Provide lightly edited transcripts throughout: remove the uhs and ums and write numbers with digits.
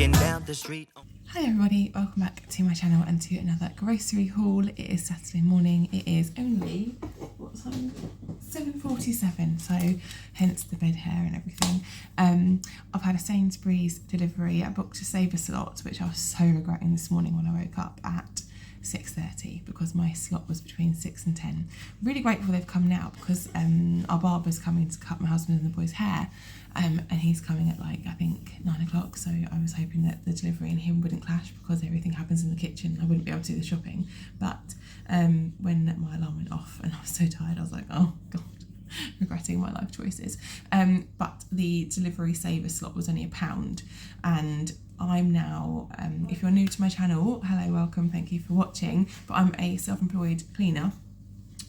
walking down the street. Hi everybody, welcome back to my channel and to another grocery haul. It is Saturday morning. It is only, what time? 7:47, so hence the bed hair and everything. I've had a Sainsbury's delivery. I booked a saver slot, which I was so regretting this morning when I woke up at 6:30 because my slot was between 6 and 10. Really grateful they've come now because our barber's coming to cut my husband and the boys' hair, and he's coming at like I think 9 o'clock, so I was hoping that the delivery and him wouldn't clash because everything happens in the kitchen. I wouldn't be able to do the shopping, but when my alarm went off and I was so tired, I was like, oh god, regretting my life choices. But the delivery saver slot was only £1, and I'm now, if you're new to my channel, hello, welcome, thank you for watching, but I'm a self-employed cleaner,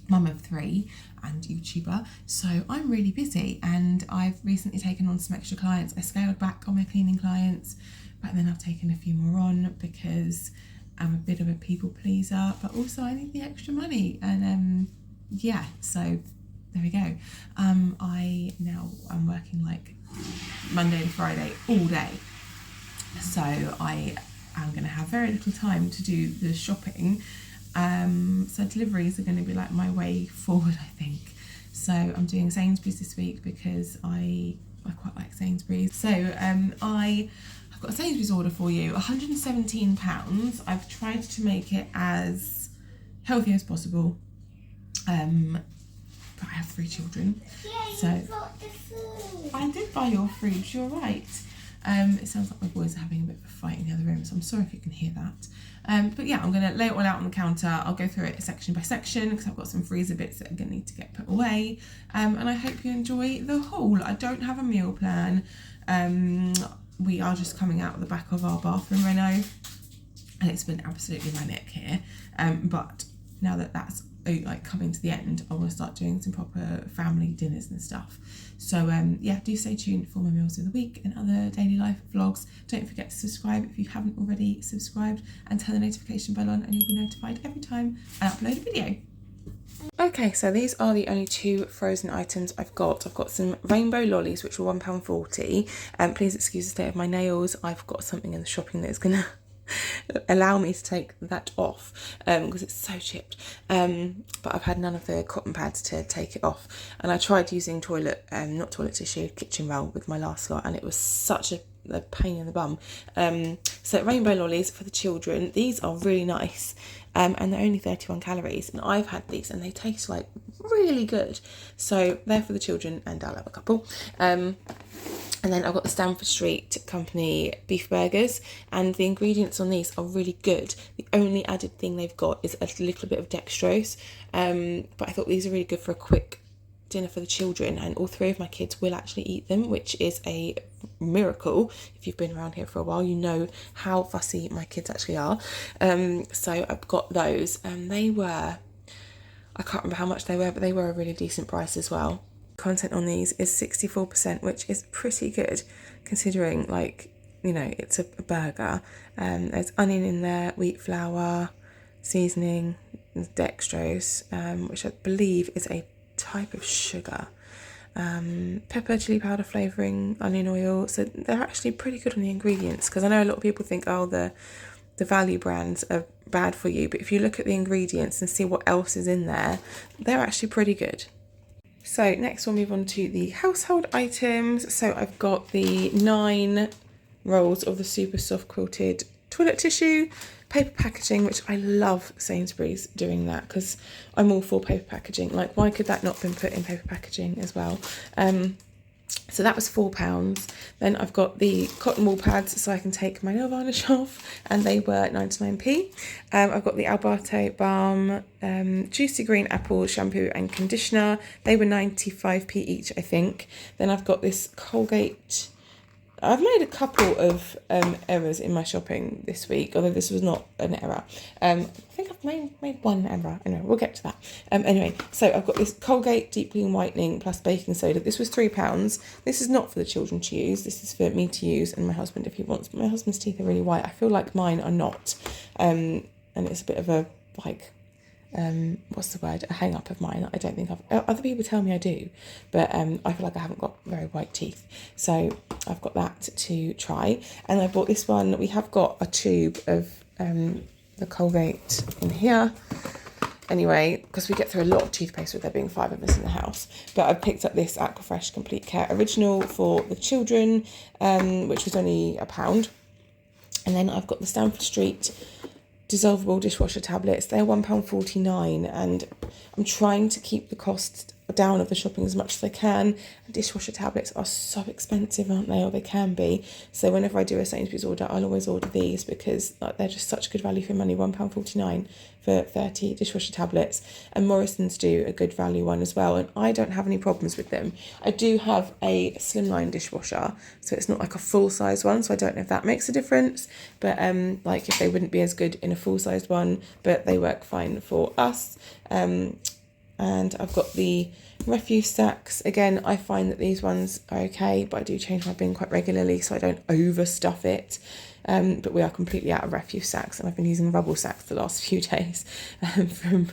mum of 3 and YouTuber, so I'm really busy, and I've recently taken on some extra clients. I scaled back on my cleaning clients, but then I've taken a few more on because I'm a bit of a people pleaser, but also I need the extra money, and yeah, so there we go. I'm working like Monday to Friday all day, so I am going to have very little time to do the shopping. So deliveries are going to be like my way forward, I think. So I'm doing Sainsbury's this week because I quite like Sainsbury's. So I've got a Sainsbury's order for you, £117. I've tried to make it as healthy as possible. But I have 3 children. Yeah, so you bought the food. I did buy your food, you're right. It sounds like my boys are having a bit of a fight in the other room, so I'm sorry if you can hear that. But yeah, I'm going to lay it all out on the counter. I'll go through it section by section because I've got some freezer bits that are going to need to get put away. And I hope you enjoy the haul. I don't have a meal plan. We are just coming out of the back of our bathroom reno, and it's been absolutely manic here. But now that that's like coming to the end, I want to start doing some proper family dinners and stuff. So yeah, do stay tuned for my meals of the week and other daily life vlogs. Don't forget to subscribe if you haven't already subscribed, and turn the notification bell on and you'll be notified every time I upload a video. Okay, so these are the only 2 frozen items I've got. I've got some rainbow lollies, which were £1.40. Please excuse the state of my nails. I've got something in the shopping that is gonna allow me to take that off because it's so chipped, but I've had none of the cotton pads to take it off, and I tried using not toilet tissue, kitchen roll with my last lot, and it was such a pain in the bum. So rainbow lollies for the children. These are really nice, and they're only 31 calories, and I've had these and they taste like really good, so they're for the children, and I'll have a couple. And then I've got the Stamford Street Company beef burgers, and the ingredients on these are really good. The only added thing they've got is a little bit of dextrose, but I thought these are really good for a quick dinner for the children, and all 3 of my kids will actually eat them, which is a miracle. If you've been around here for a while, you know how fussy my kids actually are. So I've got those, and they were, I can't remember how much they were, but they were a really decent price as well. Content on these is 64%, which is pretty good considering, like, you know, it's a burger. There's onion in there, wheat flour, seasoning, dextrose, which I believe is a type of sugar, pepper, chili powder flavouring, onion oil. So they're actually pretty good on the ingredients, because I know a lot of people think, oh, the value brands are bad for you, but if you look at the ingredients and see what else is in there, they're actually pretty good. So next we'll move on to the household items. So I've got the 9 rolls of the super soft quilted toilet tissue, paper packaging, which I love Sainsbury's doing that because I'm all for paper packaging. Like, why could that not have been put in paper packaging as well? So that was £4. Then I've got the cotton wool pads so I can take my nail varnish off, and they were 99p. I've got the Alberto Balm Juicy Green Apple shampoo and conditioner. They were 95p each, I think. Then I've got this Colgate. I've made a couple of errors in my shopping this week, although this was not an error. I think I've made one error. Anyway, we'll get to that. Anyway, so I've got this Colgate Deep Clean Whitening plus baking soda. This was £3. This is not for the children to use. This is for me to use and my husband if he wants. But my husband's teeth are really white. I feel like mine are not. And it's a bit of a, like, what's the word, a hang up of mine. I don't think other people tell me I do, but I feel like I haven't got very white teeth, so I've got that to try. And I bought this one. We have got a tube of the Colgate in here. Anyway, because we get through a lot of toothpaste with there being 5 of us in the house. But I've picked up this Aquafresh Complete Care Original for the children, which was only £1. And then I've got the Stamford Street dissolvable dishwasher tablets. They're £1.49, and I'm trying to keep the cost down of the shopping as much as I can. Dishwasher tablets are so expensive, aren't they? Or they can be. So whenever I do a Sainsbury's order, I'll always order these because they're just such good value for money. £1.49 for 30 dishwasher tablets. And Morrison's do a good value one as well, and I don't have any problems with them. I do have a slimline dishwasher, so it's not like a full-size one, so I don't know if that makes a difference, but like if they wouldn't be as good in a full-sized one, but they work fine for us. And I've got the refuse sacks. Again, I find that these ones are okay, but I do change my bin quite regularly so I don't overstuff it. But we are completely out of refuse sacks, and I've been using rubble sacks the last few days from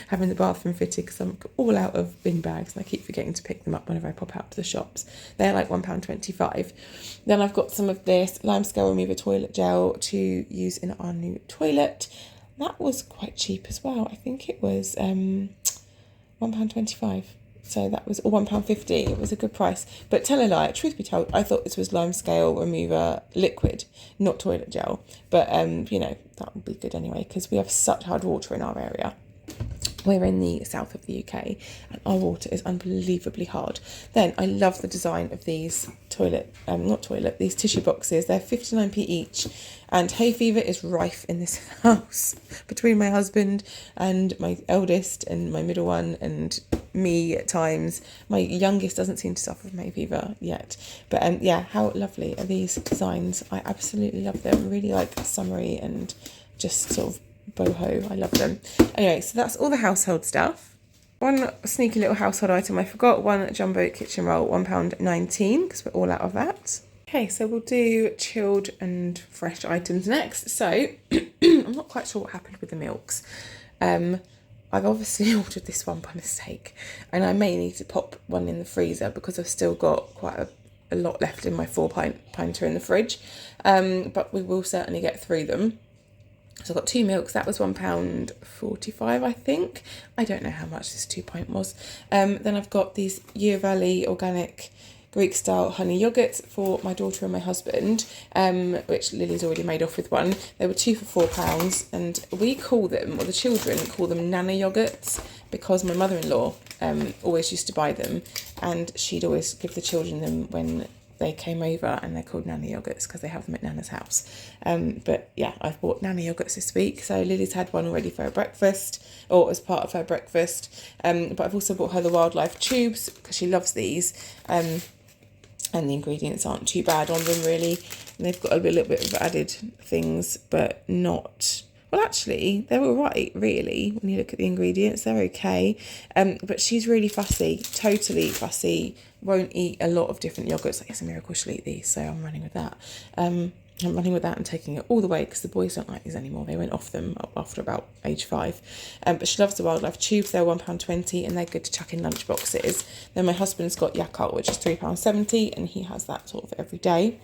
having the bathroom fitted because I'm all out of bin bags and I keep forgetting to pick them up whenever I pop out to the shops. They're like £1.25. Then I've got some of this Limescale Remover toilet gel to use in our new toilet. That was quite cheap as well. I think it was £1.25. So that was, or £1.50. It was a good price. But tell a lie, truth be told, I thought this was Limescale Remover liquid, not toilet gel. But, you know, that would be good anyway, because we have such hard water in our area. We're in the south of the UK and our water is unbelievably hard. Then I love the design of these these tissue boxes. They're 59p each, and hay fever is rife in this house between my husband and my eldest and my middle one and me at times. My youngest doesn't seem to suffer from hay fever yet. But yeah, how lovely are these designs? I absolutely love them. Really like summery and just sort of boho. I love them. Anyway, so that's all the household stuff. One sneaky little household item I forgot, one jumbo kitchen roll, £1.19, because we're all out of that. Okay, so we'll do chilled and fresh items next. So I'm not quite sure what happened with the milks. I've obviously ordered this one by mistake, and I may need to pop one in the freezer because I've still got quite a lot left in my 4-pinter in the fridge. But we will certainly get through them. So I've got 2 milks. That was £1.45, I think. I don't know how much this 2-pint was. Then I've got these Year Valley organic Greek-style honey yogurts for my daughter and my husband, which Lily's already made off with one. They were 2 for £4, and we call them, or the children call them, Nana yogurts, because my mother-in-law always used to buy them, and she'd always give the children them when they came over, and they're called Nana yogurts because they have them at Nana's house. But yeah, I've bought Nana yogurts this week. So Lily's had one already for her breakfast, or as part of her breakfast. But I've also bought her the wildlife tubes because she loves these. And the ingredients aren't too bad on them really. And they've got a little bit of added things, but not... Well, actually, they're all right, really, when you look at the ingredients. They're okay. But she's really fussy, totally fussy, won't eat a lot of different yogurts. I guess a miracle she'll eat these, so I'm running with that. I'm running with that and taking it all the way because the boys don't like these anymore. They went off them after about age 5. But she loves the wildlife tubes. They're £1.20 and they're good to chuck in lunch boxes. Then my husband's got Yakult, which is £3.70, and he has that sort of every day.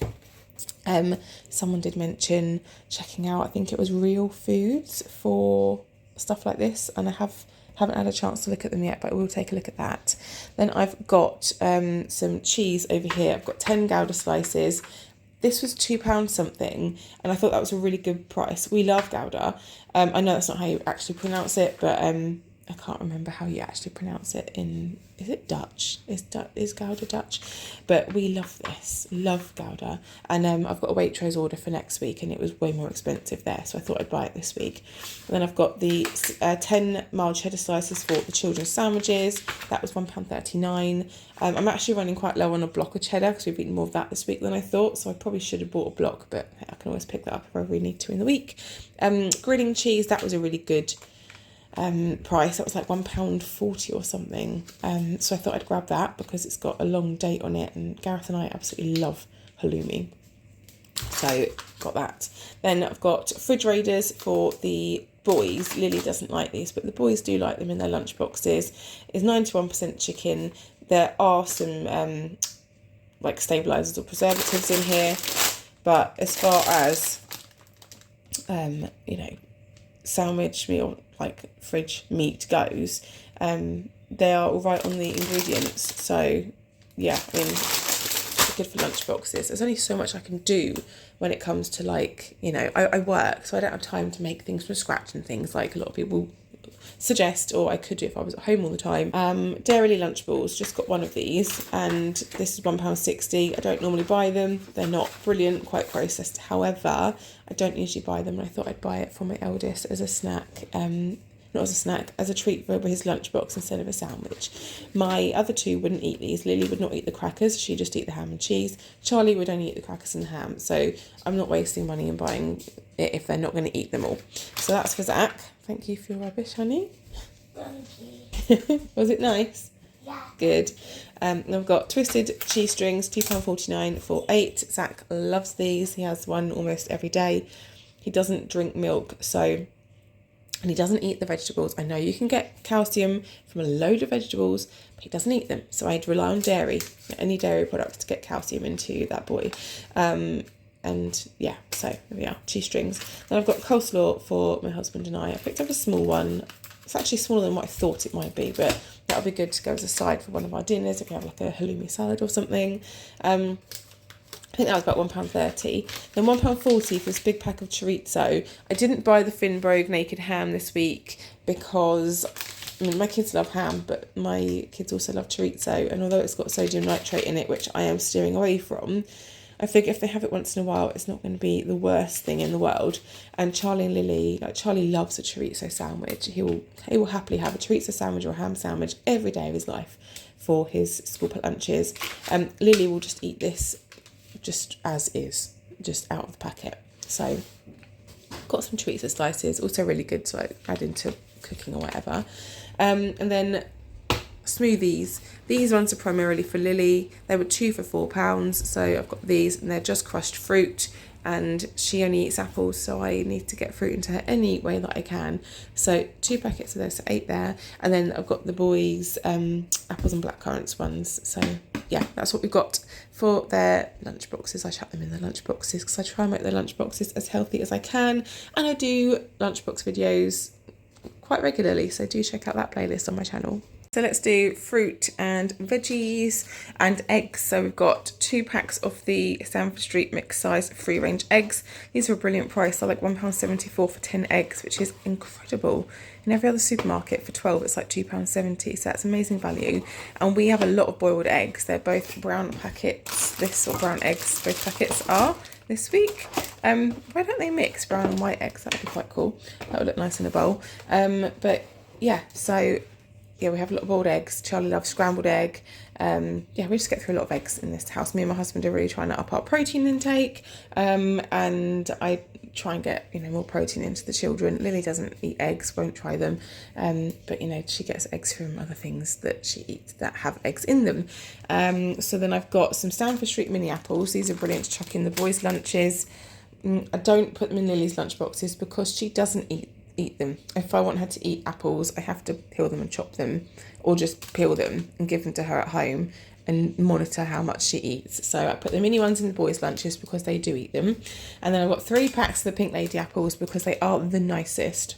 Someone did mention checking out, I think it was Real Foods for stuff like this, and I haven't had a chance to look at them yet, but I will take a look at that. Then I've got some cheese over here. I've got 10 Gouda slices. This was £2 something, and I thought that was a really good price. We love Gouda. I know that's not how you actually pronounce it, but I can't remember how you actually pronounce it in... Is it Dutch? Is Gouda Dutch? But we love this. Love Gouda. And I've got a Waitrose order for next week, and it was way more expensive there, so I thought I'd buy it this week. And then I've got the 10 mild cheddar slices for the children's sandwiches. That was £1.39. I'm actually running quite low on a block of cheddar because we've eaten more of that this week than I thought, so I probably should have bought a block, but I can always pick that up if I really need to in the week. Grilling cheese, that was a really good price. That was like £1.40 or something. So I thought I'd grab that because it's got a long date on it, and Gareth and I absolutely love halloumi. So got that. Then I've got fridge raiders for the boys. Lily doesn't like these, but the boys do like them in their lunch boxes. It's 91% chicken. There are some like stabilizers or preservatives in here. But as far as you know, sandwich meal, like fridge meat goes, they are all right on the ingredients. So yeah, I mean, good for lunch boxes. There's only so much I can do when it comes to, like, you know, I work, so I don't have time to make things from scratch and things like a lot of people suggest, or I could do if I was at home all the time. Dairy Lunchables, just got one of these, and this is £1.60. I don't normally buy them. They're not brilliant, quite processed. However, I don't usually buy them, and I thought I'd buy it for my eldest as a snack. Not as a snack, as a treat for his lunchbox instead of a sandwich. My other two wouldn't eat these. Lily would not eat the crackers. She'd just eat the ham and cheese. Charlie would only eat the crackers and the ham. So I'm not wasting money in buying it if they're not going to eat them all. So that's for Zach. Thank you for your rubbish, honey. Thank you. Was it nice? Yeah. Good. And I've got twisted cheese strings, £2.49 for 8. Zach loves these. He has one almost every day. He doesn't drink milk, and he doesn't eat the vegetables. I know you can get calcium from a load of vegetables, but he doesn't eat them. So I'd rely on dairy, any dairy products to get calcium into that boy. And yeah, so there we are, cheese strings. Then I've got coleslaw for my husband and I. picked up a small one. It's actually smaller than what I thought it might be, but that'll be good to go as a side for one of our dinners if we have like a halloumi salad or something. I think that was about £1.30. Then £1.40 for this big pack of chorizo. I didn't buy the Finbrogue naked ham this week because, I mean, my kids love ham, but my kids also love chorizo. And although it's got sodium nitrate in it, which I am steering away from, I figure if they have it once in a while, it's not going to be the worst thing in the world. And Charlie and Lily, like, Charlie loves a chorizo sandwich. He will happily have a chorizo sandwich or a ham sandwich every day of his life for his school lunches. Lily will just eat this just as is, just out of the packet. So got some chorizo slices, also really good to like add into cooking or whatever. And then smoothies. These ones are primarily for Lily. They were 2 for £4, so I've got these, and they're just crushed fruit, and she only eats apples, so I need to get fruit into her any way that I can. So 2 packets of those, so 8 there. And then I've got the boys' apples and blackcurrants ones. So yeah, that's what we've got for their lunch boxes. I chuck them in the lunch boxes because I try and make their lunch boxes as healthy as I can, and I do lunchbox videos quite regularly, so do check out that playlist on my channel. So let's do fruit and veggies and eggs. So we've got 2 packs of the Stamford Street mixed size free range eggs. These are a brilliant price. They're like £1.74 for 10 eggs, which is incredible. In every other supermarket for 12, it's like £2.70. So that's amazing value. And we have a lot of boiled eggs. They're both brown packets. Brown eggs, both packets are this week. Why don't they mix brown and white eggs? That would be quite cool. That would look nice in a bowl. But yeah, so yeah, we have a lot of boiled eggs. Charlie loves scrambled egg. Yeah, we just get through a lot of eggs in this house. Me and my husband are really trying to up our protein intake. And I try and get, you know, more protein into the children. Lily doesn't eat eggs, won't try them. But, you know, she gets eggs from other things that she eats that have eggs in them. So then I've got some Stamford Street mini apples. These are brilliant to chuck in the boys' lunches. I don't put them in Lily's lunch boxes because she doesn't eat them. If I want her to eat apples, I have to peel them and chop them, or just peel them and give them to her at home and monitor how much she eats. So I put the mini ones in the boys' lunches because they do eat them. And then I've got 3 packs of the Pink Lady apples because they are the nicest.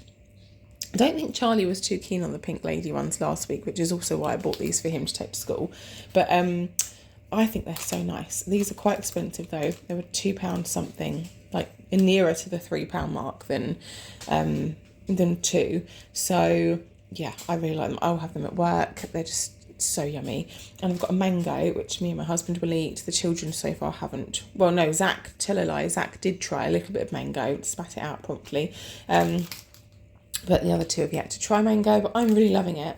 I don't think Charlie was too keen on the Pink Lady ones last week, which is also why I bought these for him to take to school. But I think they're so nice. These are quite expensive though. They were £2 something, like nearer to the £3 mark than 2. So yeah, I really like them. I'll have them at work. They're just so yummy. And I've got a mango, which me and my husband will eat. The children so far haven't. Well, no, Zach, tell a lie. Zach did try a little bit of mango, spat it out promptly. But the other 2 have yet to try mango, but I'm really loving it.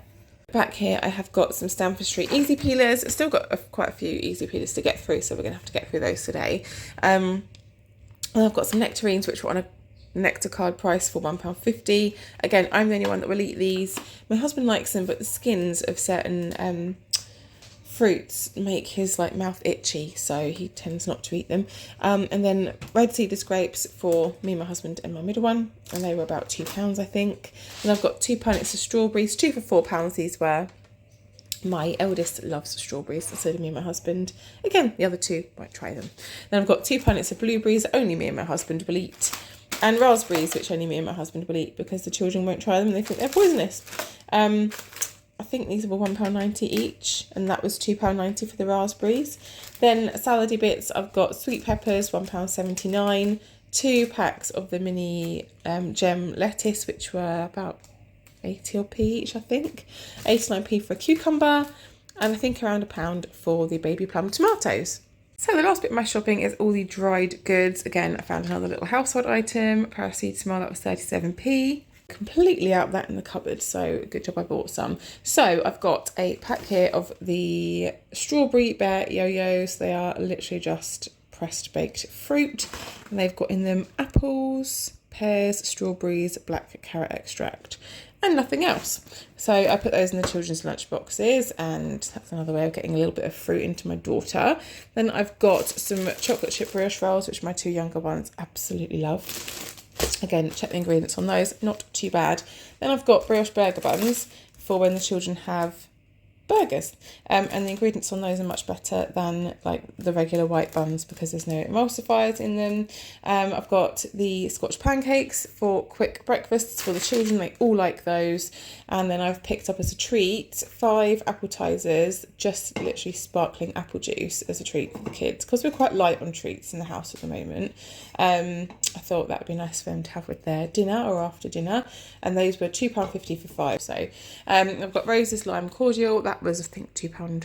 Back here, I have got some Stamford Street easy peelers. I've still got quite a few easy peelers to get through, so we're going to have to get through those today. And I've got some nectarines, which were on a nectar card price for £1.50. Again, I'm the only one that will eat these. My husband likes them, but the skins of certain fruits make his like mouth itchy, so he tends not to eat them. And then red seedless grapes for me, my husband, and my middle one, and they were about £2, I think. And I've got 2 pallets of strawberries, 2 for £4 these were. My eldest loves strawberries, so do me and my husband. Again, the other two won't try them. Then I've got 2 packets of blueberries, only me and my husband will eat. And raspberries, which only me and my husband will eat because the children won't try them. They think they're poisonous. I think these were £1.90 each, and that was £2.90 for the raspberries. Then salady bits, I've got sweet peppers, £1.79. 2 packs of the mini gem lettuce, which were about 80 odd p each, I think. 89p for a cucumber, and I think around £1 for the baby plum tomatoes. So the last bit of my shopping is all the dried goods. Again, I found another little household item, paracetamol, that was 37p. Completely out of that in the cupboard, so good job I bought some. So I've got a pack here of the strawberry bear yo-yos. They are literally just pressed baked fruit, and they've got in them apples, pears, strawberries, black carrot extract, and nothing else. So I put those in the children's lunch boxes, and that's another way of getting a little bit of fruit into my daughter. Then I've got some chocolate chip brioche rolls, which my 2 younger ones absolutely love. Again, check the ingredients on those, not too bad. Then I've got brioche burger buns for when the children have burgers, and the ingredients on those are much better than like the regular white buns because there's no emulsifiers in them. I've got the Scotch pancakes for quick breakfasts for the children, they all like those. And then I've picked up as a treat 5 appetizers, just literally sparkling apple juice as a treat for the kids because we're quite light on treats in the house at the moment. I thought that would be nice for them to have with their dinner or after dinner, and those were £2.50 for 5. So I've got Rose's lime cordial, that was I think £2,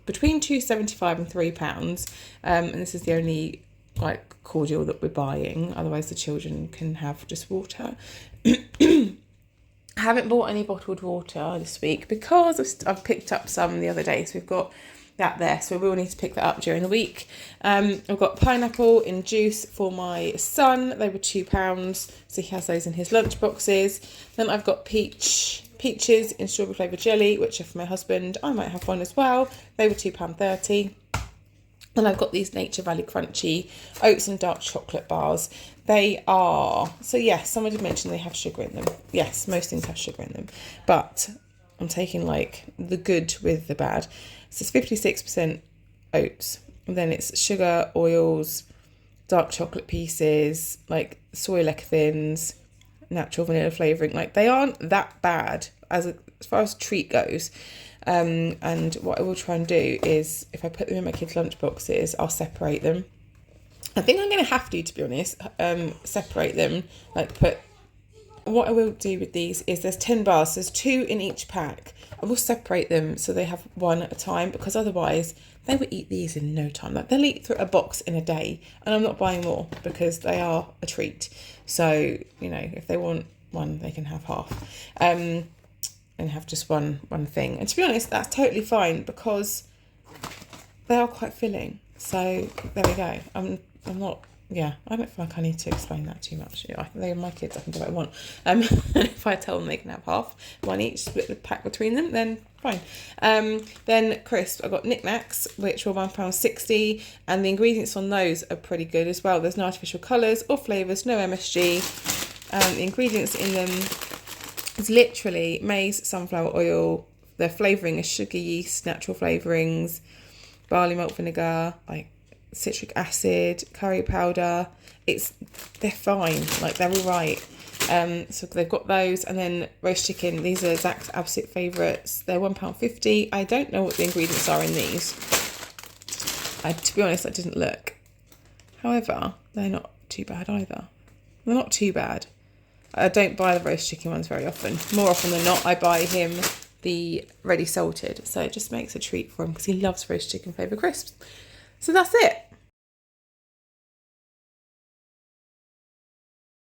between £2.75 and £3, and this is the only like cordial that we're buying, otherwise the children can have just water. I haven't bought any bottled water this week because I've picked up some the other day, so we've got that there, so we will need to pick that up during the week. I've got pineapple in juice for my son, they were £2, so he has those in his lunch boxes. Then I've got peaches in strawberry flavoured jelly, which are for my husband. I might have one as well, they were £2.30. And I've got these Nature Valley Crunchy oats and dark chocolate bars. They are, so yes, someone did mention they have sugar in them. Yes, most things have sugar in them, but I'm taking like the good with the bad. So it's 56% oats, and then it's sugar, oils, dark chocolate pieces, like soy lecithins, natural vanilla flavouring. Like they aren't that bad as far as treat goes. And what I will try and do is, if I put them in my kids' lunch boxes, I'll separate them. I think I'm going to have to be honest, separate them, like put, what I will do with these is there's 10 bars, there's 2 in each pack. I will separate them so they have one at a time, because otherwise they will eat these in no time. Like they'll eat through a box in a day, and I'm not buying more because they are a treat. So, you know, if they want one, they can have half. And have just one thing. And to be honest, that's totally fine because they are quite filling. So there we go. I'm not, yeah, I don't feel like I need to explain that too much. Yeah, they're my kids, I can do what I want. If I tell them they can have half, one each, split the pack between them, then fine. Then crisps, I've got Knick Knacks, which were £1.60, and the ingredients on those are pretty good as well. There's no artificial colours or flavours, no MSG. The ingredients in them, it's literally maize, sunflower oil. Their flavouring is sugar, yeast, natural flavourings, barley malt vinegar, like citric acid, curry powder. They're fine, like they're all right. So they've got those, and then roast chicken. These are Zach's absolute favourites. They're £1.50. I don't know what the ingredients are in these. To be honest, I didn't look. However, they're not too bad either. They're not too bad. I don't buy the roast chicken ones very often. More often than not, I buy him the ready salted. So it just makes a treat for him because he loves roast chicken flavoured crisps. So that's it.